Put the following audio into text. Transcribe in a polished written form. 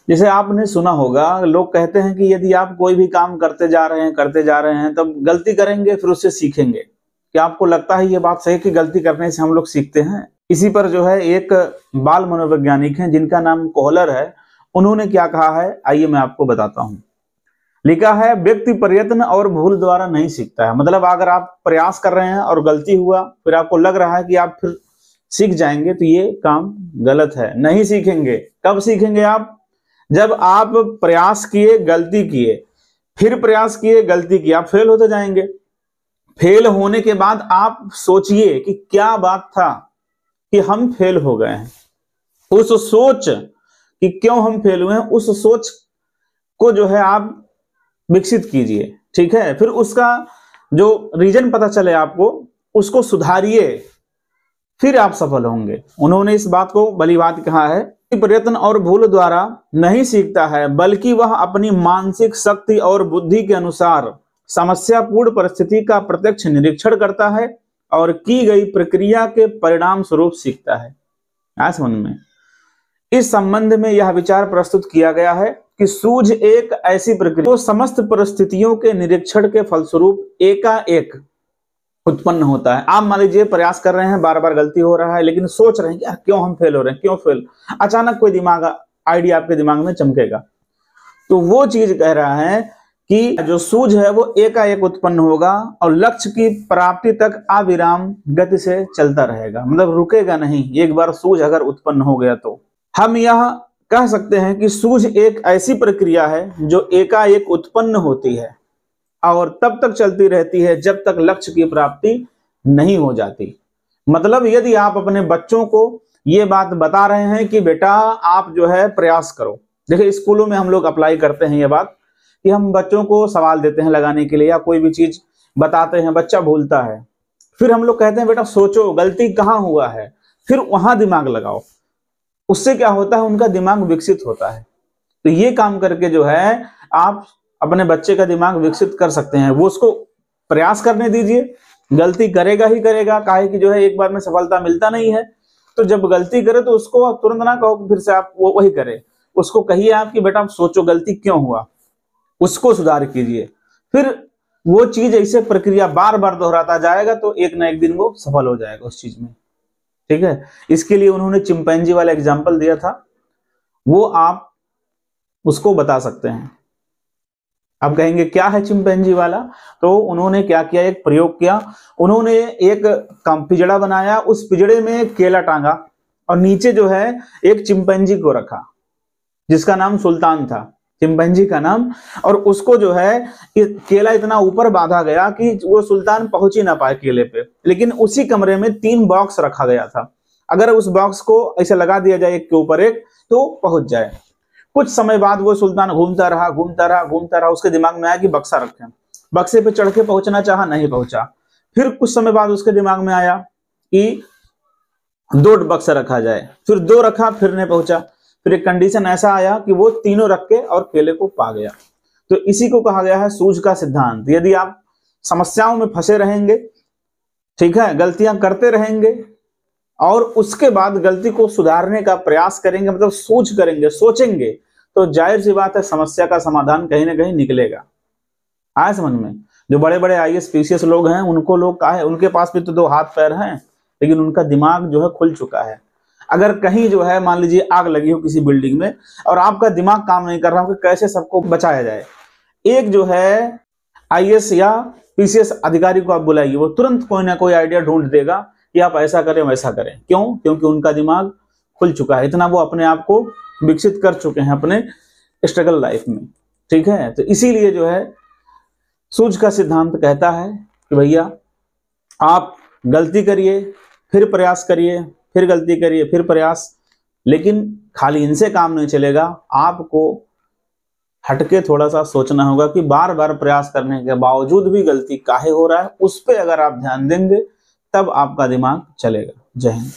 जैसे आपने सुना होगा, लोग कहते हैं कि यदि आप कोई भी काम करते जा रहे हैं तब गलती करेंगे फिर उससे सीखेंगे। क्या आपको लगता है ये बात सही कि गलती करने से हम लोग सीखते हैं? इसी पर जो है एक बाल मनोवैज्ञानिक हैं जिनका नाम कोहलर है, उन्होंने क्या कहा है आइए मैं आपको बताता हूं। लिखा है, व्यक्ति प्रयत्न और भूल द्वारा नहीं सीखता है। मतलब अगर आप प्रयास कर रहे हैं और गलती हुआ, फिर आपको लग रहा है कि आप फिर सीख जाएंगे, तो ये काम गलत है, नहीं सीखेंगे। कब सीखेंगे आप? जब आप प्रयास किए, गलती किए, फिर प्रयास किए, गलती किए, आप फेल होते जाएंगे। फेल होने के बाद आप सोचिए कि क्या बात था कि हम फेल हो गए हैं। उस सोच कि क्यों हम फेल हुए हैं, उस सोच को जो है आप विकसित कीजिए, ठीक है। फिर उसका जो रीजन पता चले आपको, उसको सुधारिए, फिर आप सफल होंगे। उन्होंने इस बात को भली बात कहा है, प्रयत्न और भूल द्वारा नहीं सीखता है, बल्कि वह अपनी मानसिक शक्ति और बुद्धि के अनुसार समस्यापूर्ण परिस्थिति का प्रत्यक्ष निरीक्षण करता है और की गई प्रक्रिया के परिणाम स्वरूप सीखता है। आज समझ में इस संबंध में यह विचार प्रस्तुत किया गया है कि सूझ एक ऐसी प्रक्रिया जो समस्त परिस्थितियों के निरीक्षण के फलस्वरूप एकाएक उत्पन्न होता है। आप मान लीजिए प्रयास कर रहे हैं, बार बार गलती हो रहा है, लेकिन सोच रहे हैं कि क्यों हम फेल हो रहे हैं, क्यों फेल। अचानक कोई आइडिया आपके दिमाग में चमकेगा, तो वो चीज कह रहा है कि जो सूझ है वो एकाएक उत्पन्न होगा और लक्ष्य की प्राप्ति तक अविराम गति से चलता रहेगा, मतलब रुकेगा नहीं। एक बार सूझ अगर उत्पन्न हो गया तो हम यह कह सकते हैं कि सूझ एक ऐसी प्रक्रिया है जो एकाएक उत्पन्न होती है और तब तक चलती रहती है जब तक लक्ष्य की प्राप्ति नहीं हो जाती। मतलब यदि आप अपने बच्चों को ये बात बता रहे हैं कि बेटा आप जो है प्रयास करो। देखिए स्कूलों में हम लोग अप्लाई करते हैं ये बात कि हम बच्चों को सवाल देते हैं लगाने के लिए या कोई भी चीज बताते हैं, बच्चा भूलता है, फिर हम लोग कहते हैं बेटा सोचो गलती कहाँ हुआ है, फिर वहां दिमाग लगाओ। उससे क्या होता है, उनका दिमाग विकसित होता है। तो ये काम करके जो है आप अपने बच्चे का दिमाग विकसित कर सकते हैं। वो उसको प्रयास करने दीजिए, गलती करेगा ही करेगा, काहे कि जो है एक बार में सफलता मिलता नहीं है। तो जब गलती करे तो उसको आप तुरंत ना कहो फिर से आप वो वही करे, उसको कहिए आप कि बेटा आप सोचो गलती क्यों हुआ, उसको सुधार कीजिए। फिर वो चीज ऐसे प्रक्रिया बार बार दोहराता जाएगा तो एक ना एक दिन वो सफल हो जाएगा उस चीज में, ठीक है। इसके लिए उन्होंने चिंपैंजी वाला एग्जाम्पल दिया था, वो आप उसको बता सकते हैं। आप कहेंगे क्या है चिंपैंजी वाला, तो उन्होंने क्या किया, एक प्रयोग किया। उन्होंने एक पिंजड़ा बनाया, उस पिंजड़े में केला टांगा और नीचे जो है एक चिंपैंजी को रखा जिसका नाम सुल्तान था, चिंपैंजी का नाम। और उसको जो है केला इतना ऊपर बांधा गया कि वो सुल्तान पहुंच ही ना पाए केले पे। लेकिन उसी कमरे में 3 बॉक्स रखा गया था, अगर उस बॉक्स को ऐसे लगा दिया जाए एक के ऊपर एक तो पहुंच जाए। कुछ समय बाद वो सुल्तान घूमता रहा, उसके दिमाग में आया कि बक्सा रखें। बक्से पे चढ़ के पहुंचना चाहा, नहीं पहुंचा। फिर कुछ समय बाद उसके दिमाग में आया कि 2 बक्सा रखा जाए, फिर 2 रखा, फिर नहीं पहुंचा। फिर एक कंडीशन ऐसा आया कि वो तीनों रख के और केले को पा गया। तो इसी को कहा गया है सूझ का सिद्धांत। यदि आप समस्याओं में फंसे रहेंगे, ठीक है, गलतियां करते रहेंगे और उसके बाद गलती को सुधारने का प्रयास करेंगे, मतलब सोच करेंगे, सोचेंगे, तो जाहिर सी बात है समस्या का समाधान कहीं ना कहीं निकलेगा। आया समझ में? जो बड़े बड़े आईएएस पीसीएस लोग हैं, उनको लोग का है, उनके पास भी तो 2 हाथ पैर हैं, लेकिन उनका दिमाग जो है खुल चुका है। अगर कहीं जो है मान लीजिए आग लगी हो किसी बिल्डिंग में और आपका दिमाग काम नहीं कर रहा हो कि कैसे सबको बचाया जाए, एक जो है आईएएस या पीसीएस अधिकारी को आप बुलाइए, वो तुरंत कोई ना कोई आइडिया ढूंढ देगा कि आप ऐसा करें वैसा करें। क्यों? क्योंकि उनका दिमाग खुल चुका है, इतना वो अपने आप को विकसित कर चुके हैं अपने स्ट्रगल लाइफ में, ठीक है। तो इसीलिए जो है सूझ का सिद्धांत कहता है कि भैया आप गलती करिए, फिर प्रयास करिए, फिर गलती करिए, फिर प्रयास, लेकिन खाली इनसे काम नहीं चलेगा। आपको हटके थोड़ा सा सोचना होगा कि बार बार प्रयास करने के बावजूद भी गलती काहे हो रहा है, उस पर अगर आप ध्यान देंगे तब आपका दिमाग चलेगा। जय हिंद।